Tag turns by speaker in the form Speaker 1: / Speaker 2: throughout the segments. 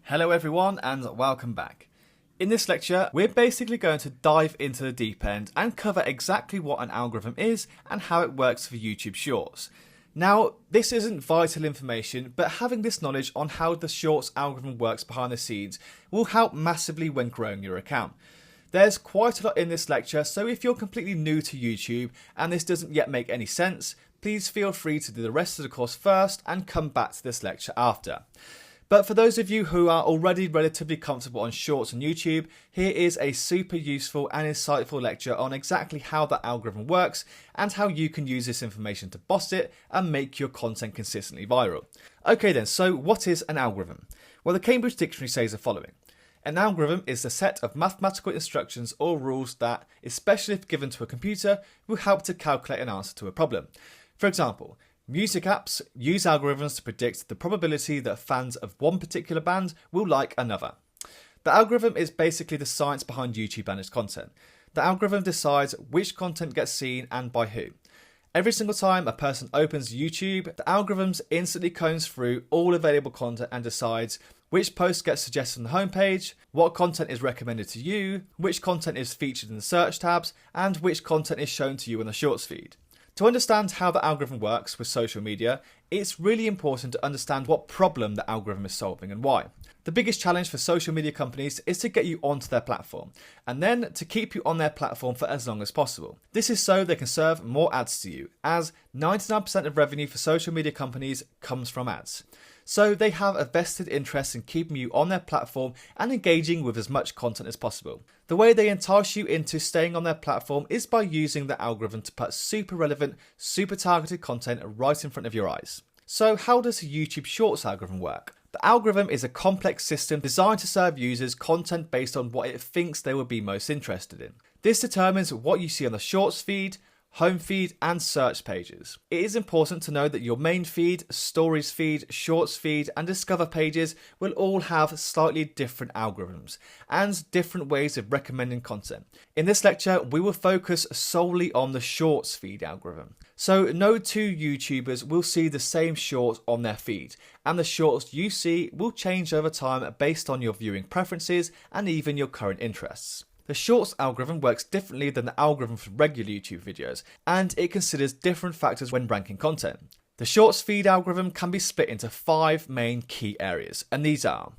Speaker 1: Hello everyone and welcome back. In this lecture, we're basically going to dive into the deep end and cover exactly what an algorithm is and how it works for YouTube Shorts. Now, this isn't vital information, but having this knowledge on how the Shorts algorithm works behind the scenes will help massively when growing your account. There's quite a lot in this lecture, so if you're completely new to YouTube and this doesn't yet make any sense, please feel free to do the rest of the course first and come back to this lecture after. But for those of you who are already relatively comfortable on Shorts on YouTube, here is a super useful and insightful lecture on exactly how the algorithm works and how you can use this information to boss it and make your content consistently viral. Okay then, so what is an algorithm? Well, the Cambridge Dictionary says the following. An algorithm is a set of mathematical instructions or rules that, especially if given to a computer, will help to calculate an answer to a problem. For example, music apps use algorithms to predict the probability that fans of one particular band will like another. The algorithm is basically the science behind YouTube and its content. The algorithm decides which content gets seen and by who. Every single time a person opens YouTube, the algorithm instantly combs through all available content and decides which post gets suggested on the homepage, what content is recommended to you, which content is featured in the search tabs, and which content is shown to you in the Shorts feed. To understand how the algorithm works with social media, it's really important to understand what problem the algorithm is solving and why. The biggest challenge for social media companies is to get you onto their platform, and then to keep you on their platform for as long as possible. This is so they can serve more ads to you, as 99% of revenue for social media companies comes from ads. So they have a vested interest in keeping you on their platform and engaging with as much content as possible. The way they entice you into staying on their platform is by using the algorithm to put super relevant, super targeted content right in front of your eyes. So how does the YouTube Shorts algorithm work? The algorithm is a complex system designed to serve users content based on what it thinks they will be most interested in. This determines what you see on the Shorts feed, home feed and search pages. It is important to know that your main feed, stories feed, shorts feed and discover pages will all have slightly different algorithms and different ways of recommending content. In this lecture, we will focus solely on the shorts feed algorithm. So no two YouTubers will see the same shorts on their feed, and the shorts you see will change over time based on your viewing preferences and even your current interests. The Shorts algorithm works differently than the algorithm for regular YouTube videos, and it considers different factors when ranking content. The Shorts feed algorithm can be split into 5 main key areas, and these are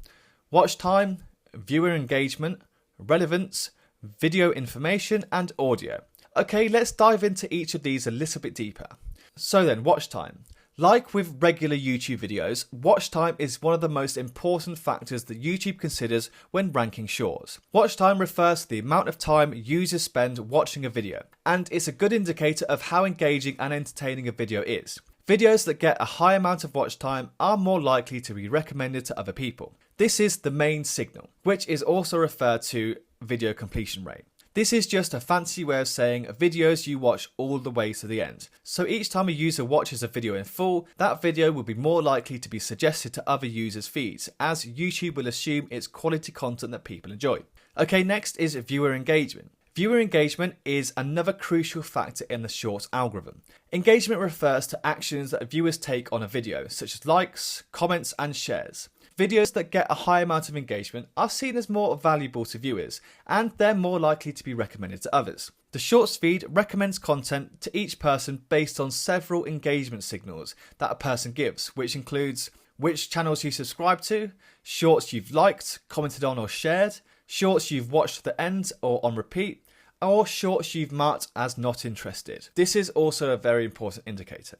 Speaker 1: watch time, viewer engagement, relevance, video information, and audio. Okay, let's dive into each of these a little bit deeper. So then, watch time. Like with regular YouTube videos, watch time is one of the most important factors that YouTube considers when ranking shorts. Watch time refers to the amount of time users spend watching a video, and it's a good indicator of how engaging and entertaining a video is. Videos that get a high amount of watch time are more likely to be recommended to other people. This is the main signal, which is also referred to video completion rate. This is just a fancy way of saying videos you watch all the way to the end. So each time a user watches a video in full, that video will be more likely to be suggested to other users' feeds, as YouTube will assume it's quality content that people enjoy. Okay, next is viewer engagement. Viewer engagement is another crucial factor in the Shorts algorithm. Engagement refers to actions that viewers take on a video, such as likes, comments, and shares. Videos that get a high amount of engagement are seen as more valuable to viewers, and they're more likely to be recommended to others. The Shorts feed recommends content to each person based on several engagement signals that a person gives, which includes which channels you subscribe to, shorts you've liked, commented on or shared, shorts you've watched to the end or on repeat, or shorts you've marked as not interested. This is also a very important indicator.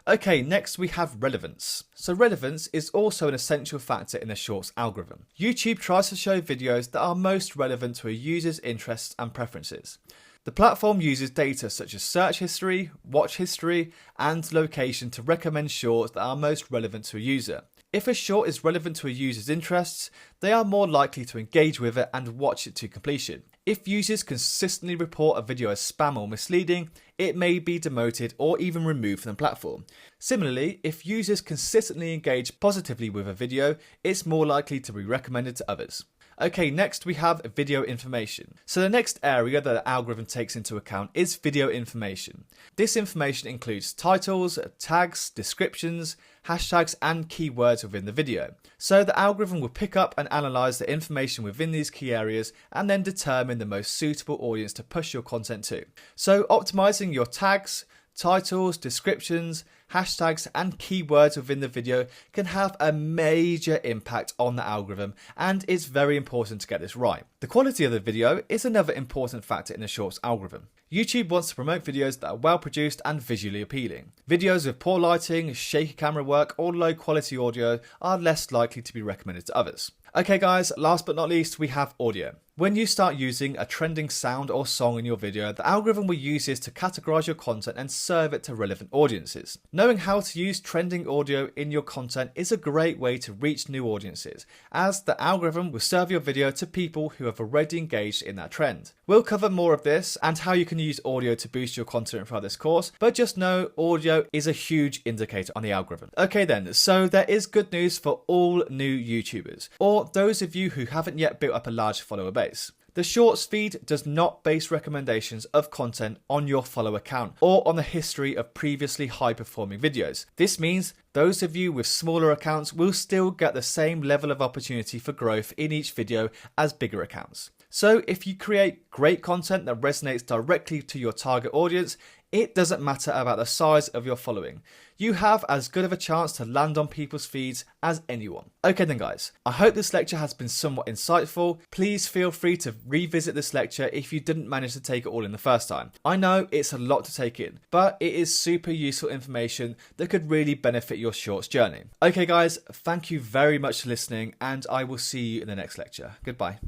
Speaker 1: Okay, next we have relevance. So relevance is also an essential factor in the Shorts algorithm. YouTube tries to show videos that are most relevant to a user's interests and preferences. The platform uses data such as search history, watch history, and location to recommend shorts that are most relevant to a user. If a short is relevant to a user's interests, they are more likely to engage with it and watch it to completion. If users consistently report a video as spam or misleading, it may be demoted or even removed from the platform. Similarly, if users consistently engage positively with a video, it's more likely to be recommended to others. Okay, next we have video information. So the next area that the algorithm takes into account is video information. This information includes titles, tags, descriptions, hashtags and keywords within the video. So the algorithm will pick up and analyze the information within these key areas and then determine the most suitable audience to push your content to. So optimizing your tags, titles, descriptions, hashtags and keywords within the video can have a major impact on the algorithm, and it's very important to get this right. The quality of the video is another important factor in the Shorts algorithm. YouTube wants to promote videos that are well produced and visually appealing. Videos with poor lighting, shaky camera work or low quality audio are less likely to be recommended to others. Okay guys, last but not least we have audio. When you start using a trending sound or song in your video, the algorithm will use this to categorize your content and serve it to relevant audiences. Knowing how to use trending audio in your content is a great way to reach new audiences, as the algorithm will serve your video to people who have already engaged in that trend. We'll cover more of this and how you can use audio to boost your content throughout this course, but just know audio is a huge indicator on the algorithm. Okay then, so there is good news for all new YouTubers, or those of you who haven't yet built up a large follower base. The Shorts feed does not base recommendations of content on your follower count or on the history of previously high-performing videos. This means those of you with smaller accounts will still get the same level of opportunity for growth in each video as bigger accounts. So if you create great content that resonates directly to your target audience, it doesn't matter about the size of your following. You have as good of a chance to land on people's feeds as anyone. Okay then guys, I hope this lecture has been somewhat insightful. Please feel free to revisit this lecture if you didn't manage to take it all in the first time. I know it's a lot to take in, but it is super useful information that could really benefit your Shorts journey. Okay guys, thank you very much for listening and I will see you in the next lecture. Goodbye.